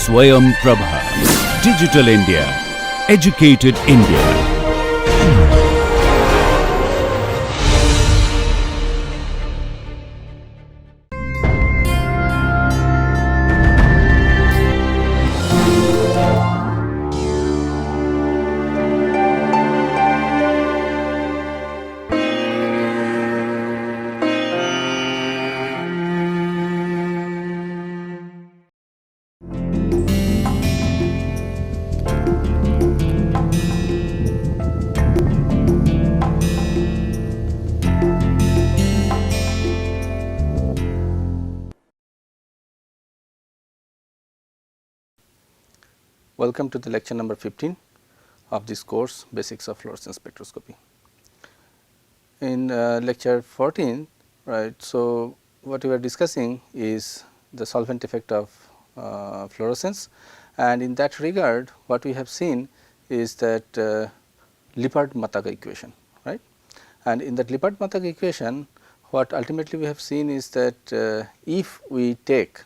Swayam Prabha. Digital India. Educated India. Welcome to the lecture number 15 of this course, Basics of Fluorescence Spectroscopy. In lecture 14, right, so what we are discussing is the solvent effect of fluorescence, and in that regard what we have seen is that Lippard-Matlack equation, right. And in that Lippard-Matlack equation, what ultimately we have seen is that if we take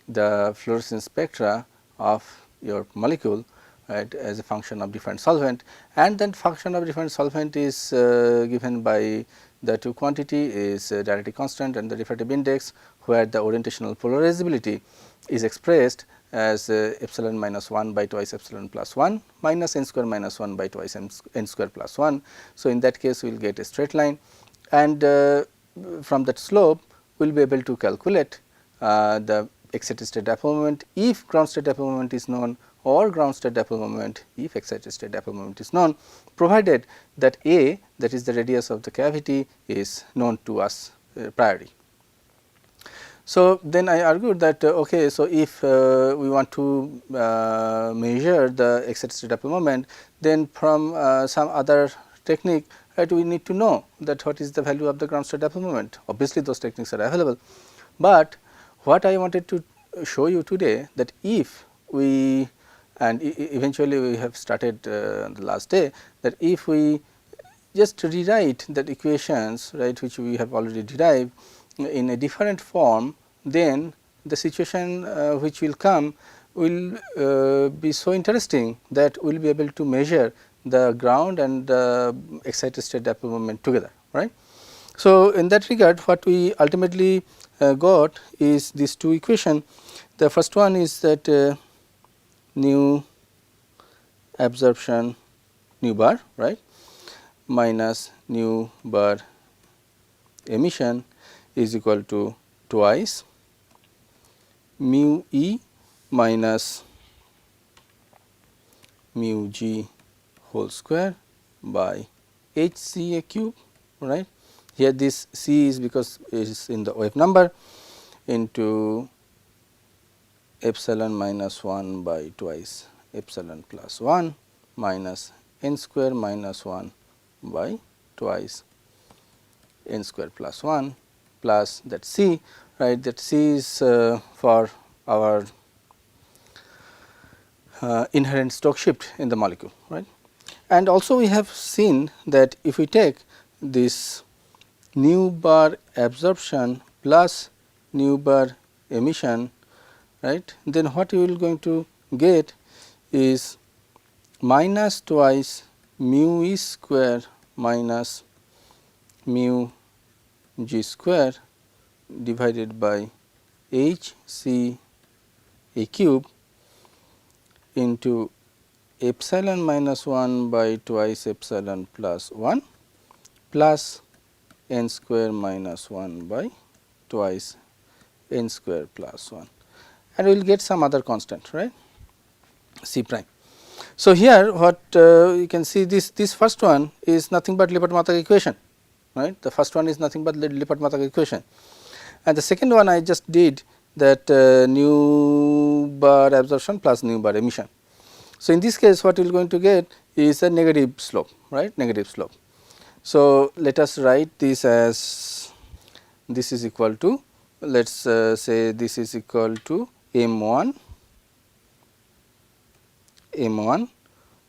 the fluorescence spectra of your molecule, right, as a function of different solvent, and then function of different solvent is given by the two quantity is dielectric constant and the refractive index, where the orientational polarizability is expressed as epsilon minus 1 by twice epsilon plus 1 minus n square minus 1 by twice n square plus 1. So, in that case we will get a straight line, and from that slope we will be able to calculate the excited state dipole moment if ground state dipole moment is known, or ground state dipole moment if excited state dipole moment is known, provided that A, that is the radius of the cavity, is known to us priori. So, then I argued that okay, so if we want to measure the excited state dipole moment, then from some other technique, right, we need to know that what is the value of the ground state dipole moment. Obviously, those techniques are available, but what I wanted to show you today, that if we, and eventually we have started the last day, that if we just rewrite the equations, right, which we have already derived in a different form, then the situation which will come will be so interesting that we will be able to measure the ground and the excited state dipole moment together, right. So, in that regard what we ultimately got is these two equation. The first one is that nu absorption nu bar, right, minus nu bar emission is equal to twice mu E minus mu G whole square by h C A cube, right. Here this C is because it is in the wave number, into epsilon minus 1 by twice epsilon plus 1 minus n square minus 1 by twice n square plus 1 plus that C, right, that C is for our inherent Stokes shift in the molecule, right. And also we have seen that if we take this nu bar absorption plus nu bar emission, right, then what you will going to get is minus twice mu E square minus mu G square divided by h C A cube into epsilon minus 1 by twice epsilon plus 1 plus n square minus 1 by twice n square plus 1, and we will get some other constant, right, C prime. So, here what you can see, this first one is nothing but Lippard-Matlack equation, right. The first one is nothing but Lippard-Matlack equation, and the second one I just did that nu bar absorption plus nu bar emission. So, in this case what we are going to get is a negative slope, right, negative slope. So, let us write this as this is equal to, let us say this is equal to m1,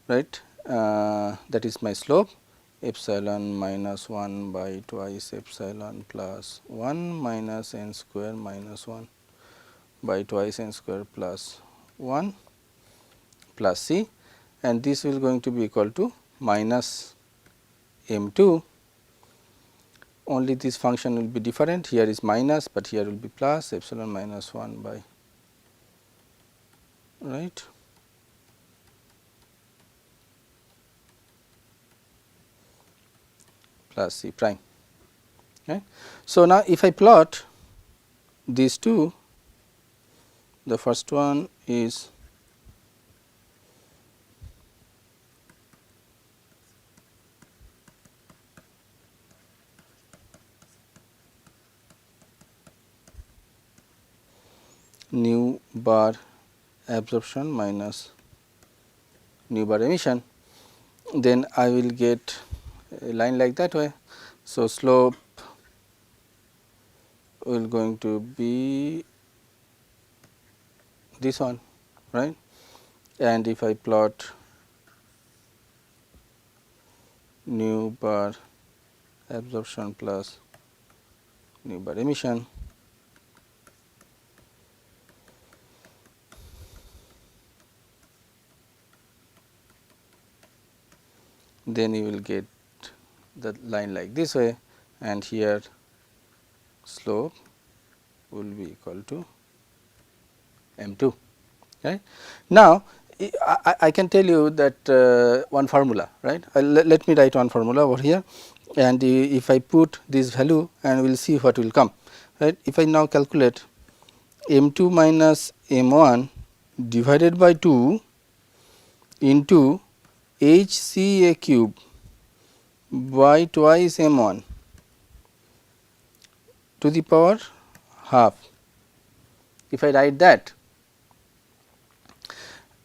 right, that is my slope, epsilon minus 1 by twice epsilon plus 1 minus n square minus 1 by twice n square plus 1 plus C, and this will going to be equal to minus m 2. Only this function will be different, here is minus, but here will be plus epsilon minus 1 by right plus C prime. Right. So, now if I plot these two, the first one is nu bar absorption minus nu bar emission, then I will get a line like that way. So, slope will going to be this one, right, and if I plot nu bar absorption plus nu bar emission, then you will get the line like this way, and here slope will be equal to m 2. Right. Now, I can tell you that one formula, right. Let me write one formula over here, and if I put this value and we will see what will come. Right. If I now calculate m 2 minus m 1 divided by 2 into h c a cube by twice m 1 to the power half. If I write that,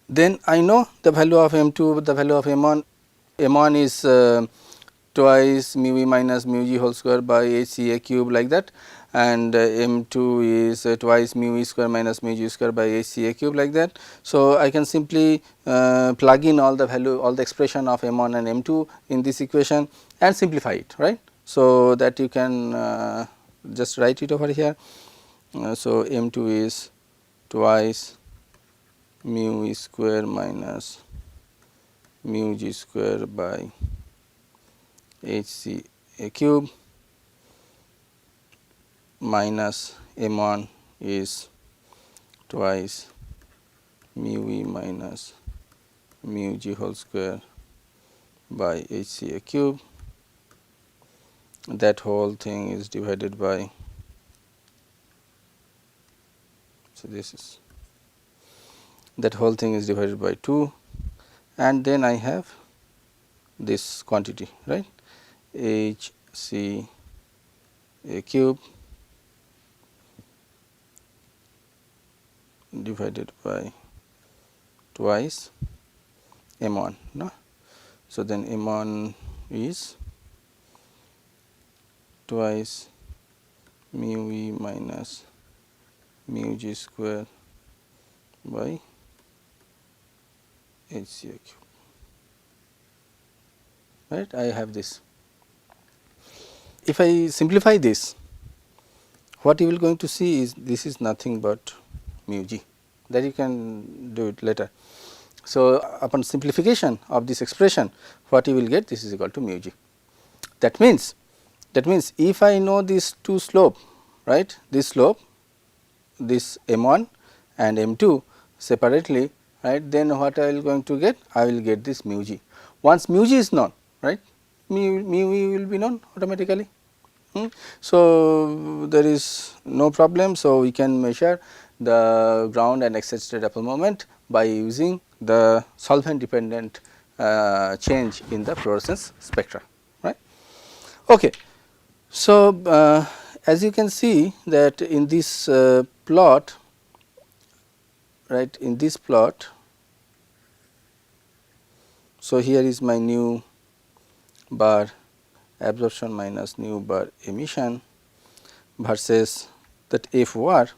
then I know the value of m 2, the value of m 1. M 1 is twice mu e minus mu g whole square by h c a cube, like that, and m 2 is twice mu e square minus mu g square by h c a cube, like that. So, I can simply plug in all the value, all the expression of m 1 and m 2 in this equation and simplify it, right. So, that you can just write it over here. So, m 2 is twice mu e square minus mu g square by h c a cube minus m 1 is twice mu e minus mu g whole square by h c a cube. That whole thing is divided by, so this is, that whole thing is divided by 2, and then I have this quantity, right, h c a cube divided by twice m 1. No? So, then m 1 is twice mu e minus mu g square by h c a cube, right. I have this. If I simplify this, what you will going to see is this is nothing but mu g, that you can do it later. So, upon simplification of this expression, what you will get, this is equal to mu g. That means if I know these two slope, right, this slope, this m 1 and m 2 separately, right, then what I will going to get? I will get this mu g. Once mu g is known, right, mu e will be known automatically. So, there is no problem. So, we can measure the ground and excited dipole moment by using the solvent dependent change in the fluorescence spectra, right. Okay. So, as you can see that in this plot, right, in this plot, so here is my nu bar absorption minus nu bar emission versus that f var.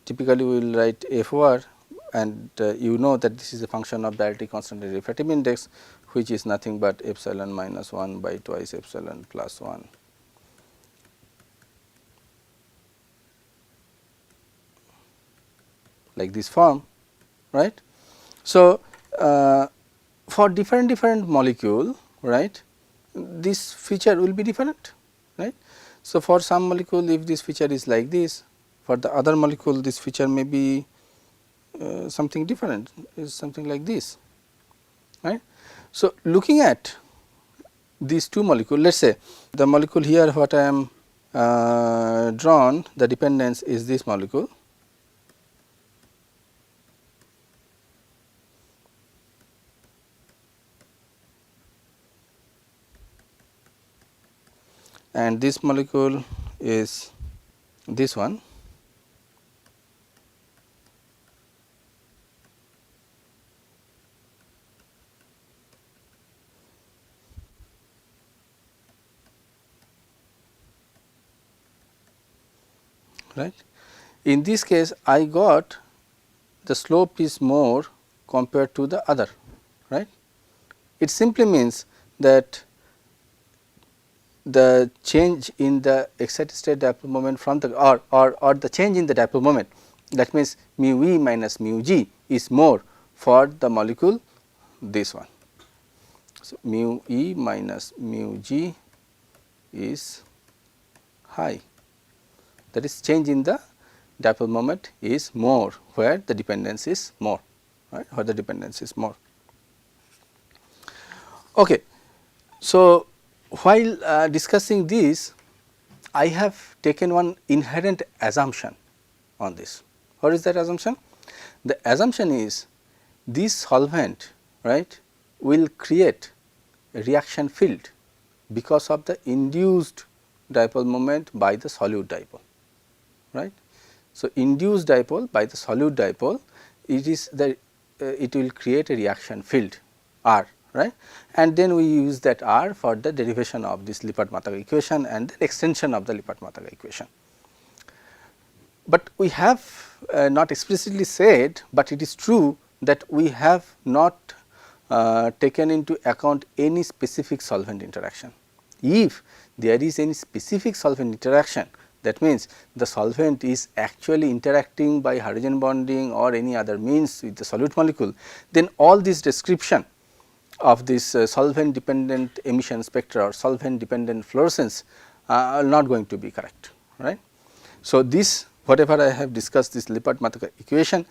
Typically, we will write f var, and you know that this is a function of dielectric constant and refractive index, which is nothing but epsilon minus 1 by twice epsilon plus 1 like this form, right. So, for different molecule, right, this feature will be different, right. So, for some molecule if this feature is like this, for the other molecule this feature may be something different, is something like this, right. So, looking at these two molecules, let us say the molecule here what I am drawn, the dependence is this molecule, and this molecule is this one. Right. In this case I got the slope is more compared to the other, right. It simply means that the change in the excited state dipole moment from the or the change in the dipole moment, that means mu e minus mu g is more for the molecule this one. So, mu e minus mu g is high, that is change in the dipole moment is more where the dependence is more, right, where the dependence is more. Okay. So, while discussing this, I have taken one inherent assumption on this. What is that assumption? The assumption is this solvent, right, will create a reaction field because of the induced dipole moment by the solute dipole, right. So, induced dipole by the solute dipole, it is the it will create a reaction field R, right, and then we use that R for the derivation of this Lippert-Matlack equation and the extension of the Lippert-Matlack equation. But we have not explicitly said, but it is true that we have not taken into account any specific solvent interaction. If there is any specific solvent interaction, that means the solvent is actually interacting by hydrogen bonding or any other means with the solute molecule, then all this description of this solvent dependent emission spectra or solvent dependent fluorescence are not going to be correct, right. So, this whatever I have discussed, this Lippert-Matlack equation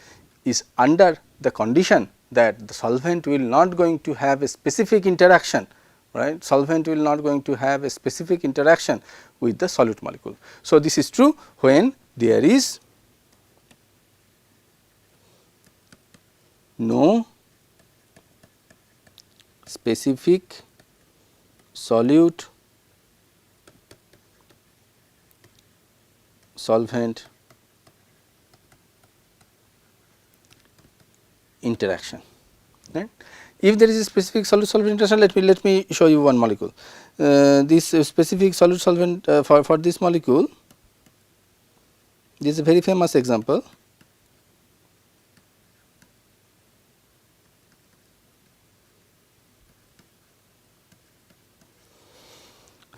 is under the condition that the solvent will not going to have a specific interaction, right, solvent will not going to have a specific interaction with the solute molecule. So, this is true when there is no specific solute solvent interaction, right. If there is a specific solute solvent interaction, let me show you one molecule. This specific solute solvent for this molecule, this is a very famous example.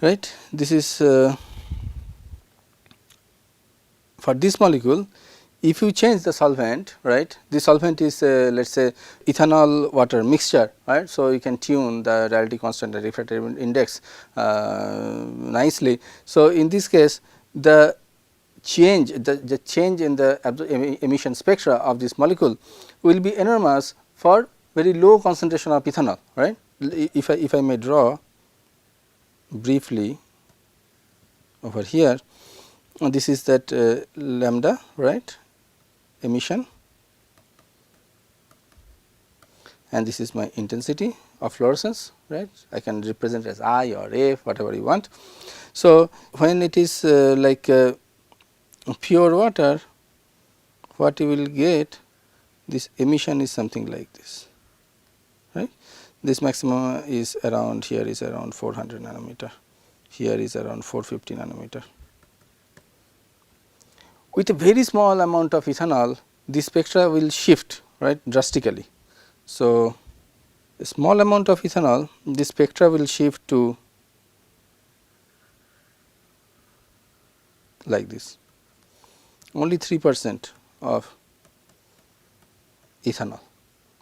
Right, this is for this molecule. If you change the solvent, right, this solvent is let us say ethanol water mixture, right. So, you can tune the radiality constant and refractive index nicely. So, in this case the change in the emission spectra of this molecule will be enormous for very low concentration of ethanol, right. If I may draw briefly over here, this is that lambda, right, emission, and this is my intensity of fluorescence, right. I can represent as I or F, whatever you want. So, when it is like pure water, what you will get, this emission is something like this, right. This maximum is around, here is around 400 nanometer, here is around 450 nanometer. With a very small amount of ethanol, the spectra will shift, right, drastically. So, a small amount of ethanol, the spectra will shift to like this, only 3% of ethanol.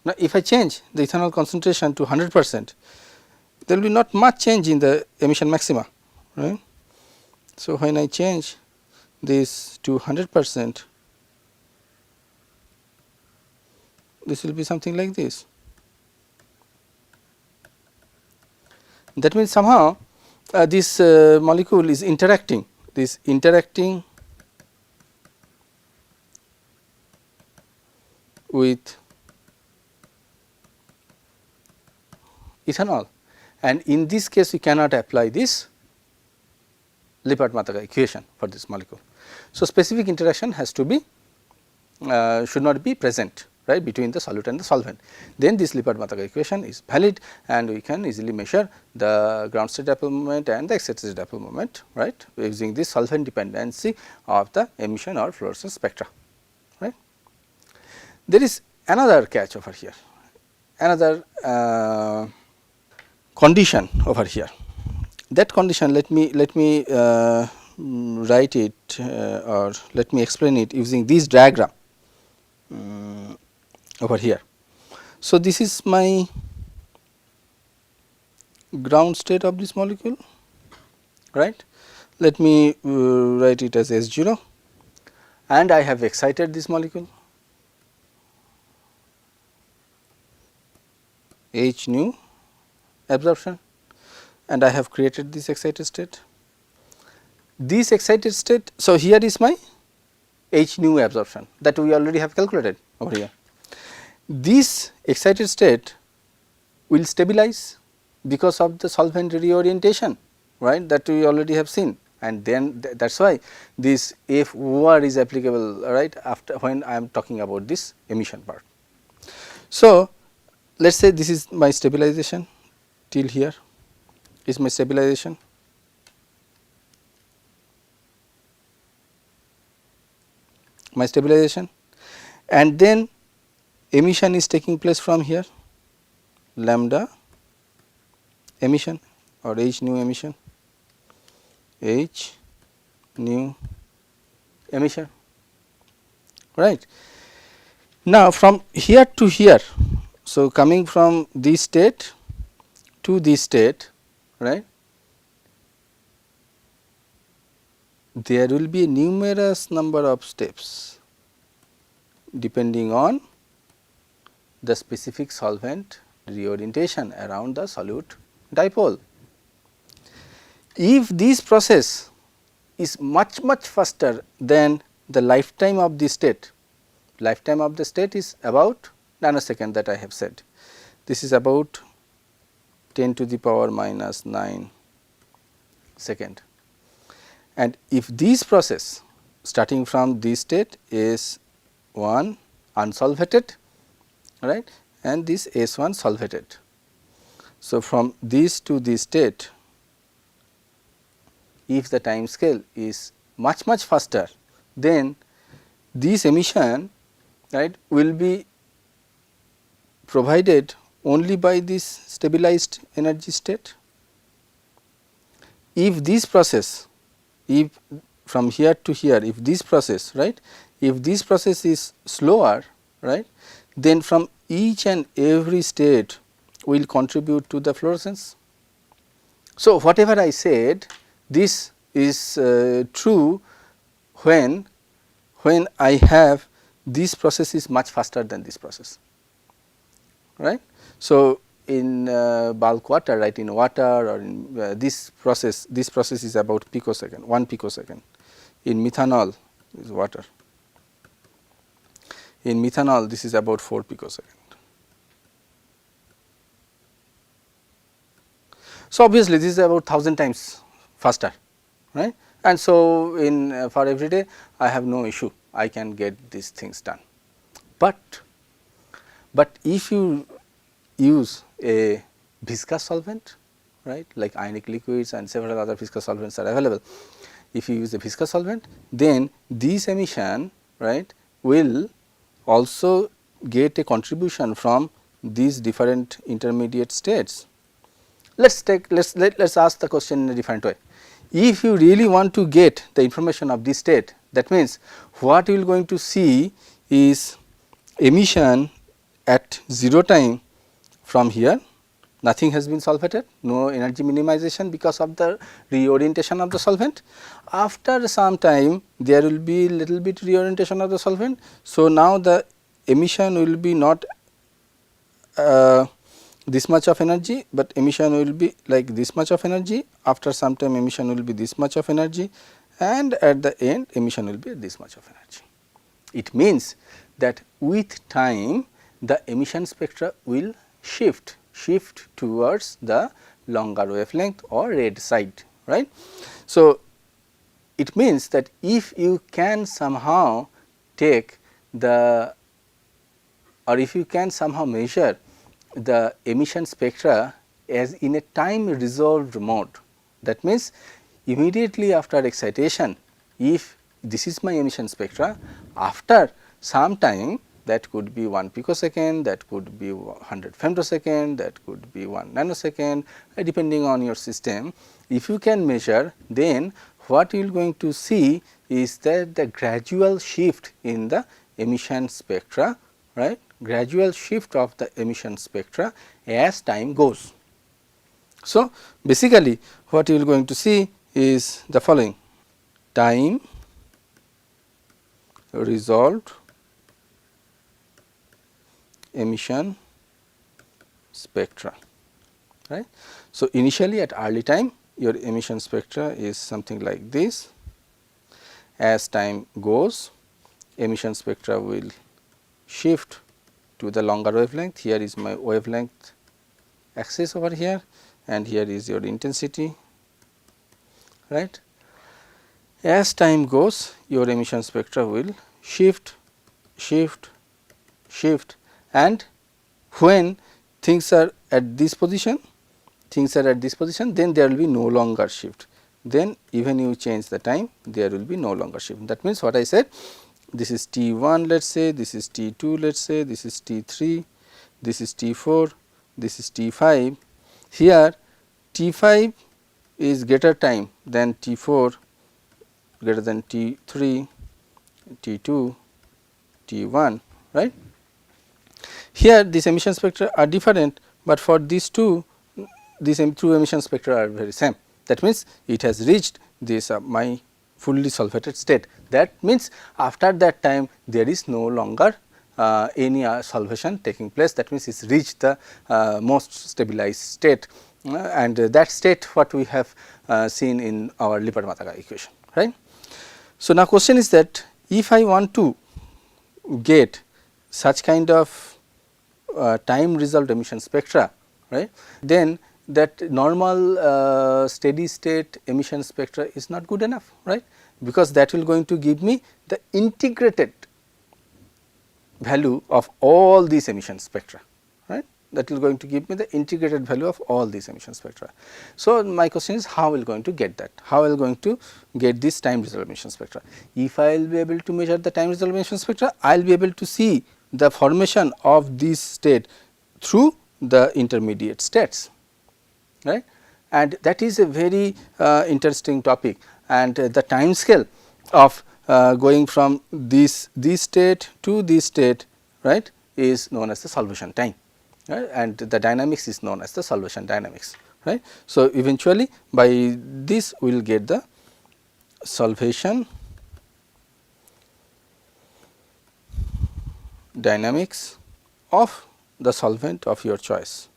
Now, if I change the ethanol concentration to 100%, there will be not much change in the emission maxima, right. So, when I change this to 100%, this will be something like this. That means somehow this molecule is interacting, with ethanol, and in this case we cannot apply this Lippert-Matlack equation for this molecule. So, specific interaction has to be should not be present, right, between the solute and the solvent. Then this Lippert-Matlack equation is valid, and we can easily measure the ground state dipole moment and the excited state dipole moment, right, using this solvent dependency of the emission or fluorescence spectra, right. There is another catch over here, another condition over here. That condition, let me write it or let me explain it using this diagram over here. So, this is my ground state of this molecule, right. Let me write it as S0, and I have excited this molecule H nu absorption, and I have created this excited state. This excited state, so here is my H nu absorption that we already have calculated over here. This excited state will stabilize because of the solvent reorientation, right, that we already have seen, and then that is why this F over is applicable, right, after when I am talking about this emission part. So, let us say this is my stabilization till here is my stabilization. My stabilization, and then emission is taking place from here, lambda emission or H nu emission, H nu emission, right. Now, from here to here, so coming from this state to this state, right, there will be a numerous number of steps depending on the specific solvent reorientation around the solute dipole. If this process is much faster than the lifetime of the state, lifetime of the state is about nanosecond that I have said. This is about 10 to the power minus 9 second. And if this process starting from this state is 1 unsolvated, right, and this S1 solvated. So, from this to this state, if the time scale is much faster, then this emission, right, will be provided only by this stabilized energy state. If this process, if from here to here, if this process, right, if this process is slower, right, then from each and every state will contribute to the fluorescence. So, whatever I said, this is true when I have this process is much faster than this process, right. So, in bulk water, right, in water or in this process is about picosecond, 1 picosecond. In methanol is water. In methanol, this is about 4 picosecond. So, obviously, this is about 1000 times faster, right, and so in for every day I have no issue, I can get these things done. But if you use a viscous solvent, right, like ionic liquids and several other viscous solvents are available. If you use a viscous solvent, then this emission, right, will also get a contribution from these different intermediate states. Let's ask the question in a different way. If you really want to get the information of this state, that means what you are going to see is emission at 0 time from here nothing has been solvated, no energy minimization because of the reorientation of the solvent. After some time there will be little bit reorientation of the solvent. So, now the emission will be not this much of energy, but emission will be like this much of energy. After some time emission will be this much of energy, and at the end emission will be this much of energy. It means that with time the emission spectra will shift towards the longer wavelength or red side, right. So, it means that if you can somehow take the, or if you can somehow measure the emission spectra as in a time resolved mode, that means immediately after excitation, if this is my emission spectra, after some time, that could be 1 picosecond, that could be 100 femtosecond, that could be 1 nanosecond, depending on your system. If you can measure, then what you are going to see is that the gradual shift in the emission spectra, right, gradual shift of the emission spectra as time goes. So, basically what you are going to see is the following: time resolved emission spectra, right. So, initially at early time your emission spectra is something like this. As time goes, emission spectra will shift to the longer wavelength. Here is my wavelength axis over here, and here is your intensity, right. As time goes, your emission spectra will shift, and when things are at this position, then there will be no longer shift. Then even you change the time, there will be no longer shift. That means what I said, this is T1, let us say, this is T2, let us say, this is T3, this is T4, this is T5. Here T5 is greater time than T4, greater than T3, T2, T1, right. Here these emission spectra are different, but for these two emission spectra are very same. That means it has reached this my fully solvated state. That means after that time there is no longer any solvation taking place. That means it has reached the most stabilized state, and that state what we have seen in our Lippert-Mataka equation, right. So, now question is that if I want to get such kind of time resolved emission spectra, right, then that normal steady state emission spectra is not good enough, right, because that will going to give me the integrated value of all these emission spectra, right, that will going to give me the integrated value of all these emission spectra. So, my question is how we are going to get that, how we are going to get this time resolved emission spectra. If I will be able to measure the time resolved emission spectra, I will be able to see the formation of this state through the intermediate states, right, and that is a very interesting topic, and the time scale of going from this state to this state, right, is known as the solvation time, right, and the dynamics is known as the solvation dynamics, right. So, eventually by this we will get the solvation dynamics of the solvent of your choice,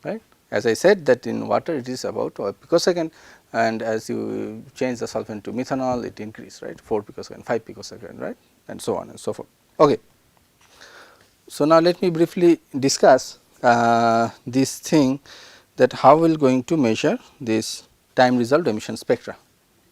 right. As I said that in water it is about 1 picosecond, and as you change the solvent to methanol it increase, right, 4 picosecond, 5 picosecond, right, and so on and so forth. Okay. So, now let me briefly discuss this thing, that how we are going to measure this time resolved emission spectra.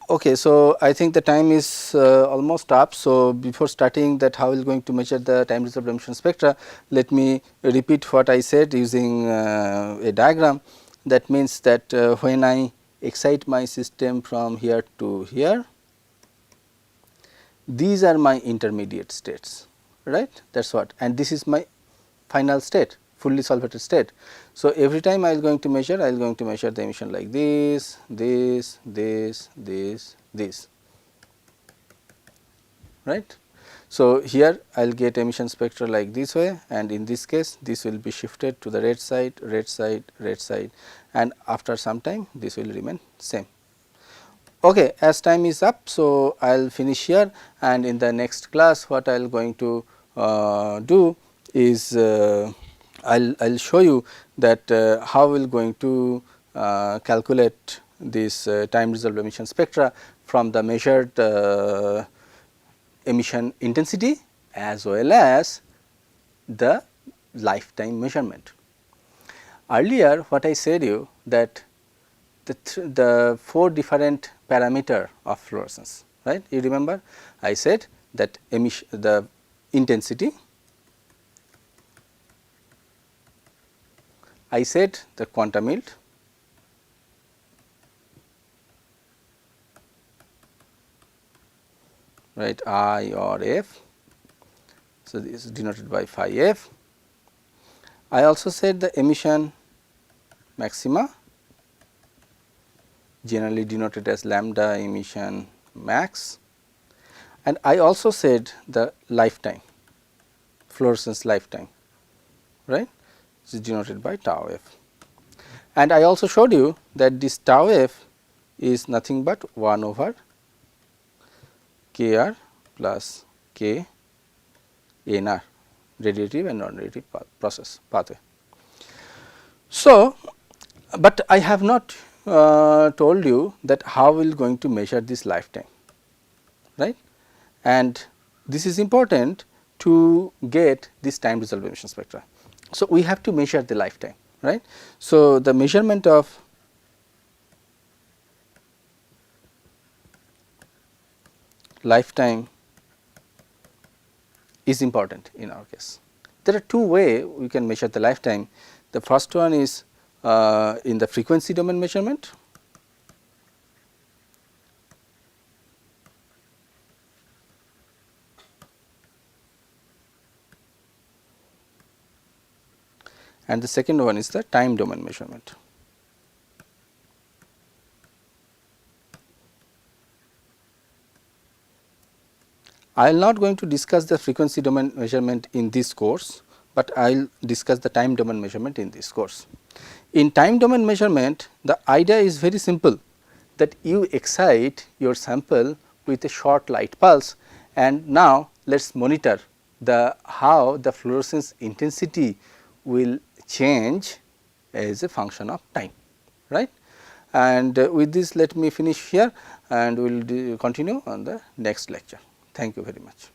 Okay, so I think the time is almost up. So, before starting that how we are going to measure the time resolved emission spectra, let me repeat what I said using a diagram. That means that when I excite my system from here to here, these are my intermediate states, right, that is what, and this is my final state, fully solvated state. So, every time I am going to measure, I am going to measure the emission like this, right. So, here I will get emission spectra like this way, and in this case this will be shifted to the red side, red side, red side, and after some time this will remain same. Okay, as time is up, so I will finish here, and in the next class what I will going to do is I will show you that how we will going to calculate this time resolved emission spectra from the measured emission intensity as well as the lifetime measurement. Earlier what I said you that the 4 different parameter of fluorescence, right. You remember I said that the intensity, I said the quantum yield, right, I or F. So, this is denoted by phi f. I also said the emission maxima, generally denoted as lambda emission max, and I also said the lifetime, fluorescence lifetime, right, which is denoted by tau f. And I also showed you that this tau f is nothing but 1 over k r plus k n r, radiative and non-radiative process pathway. So, but I have not told you that how we are going to measure this lifetime, right, and this is important to get this time resolved emission spectra. So, we have to measure the lifetime, right. So, the measurement of lifetime is important in our case. There are two ways we can measure the lifetime. The first one is in the frequency domain measurement, and the second one is the time domain measurement. I am not going to discuss the frequency domain measurement in this course, but I will discuss the time domain measurement in this course. In time domain measurement, the idea is very simple, that you excite your sample with a short light pulse, and now let us monitor the how the fluorescence intensity will change as a function of time, right. And with this let me finish here, and we will continue on the next lecture. Thank you very much.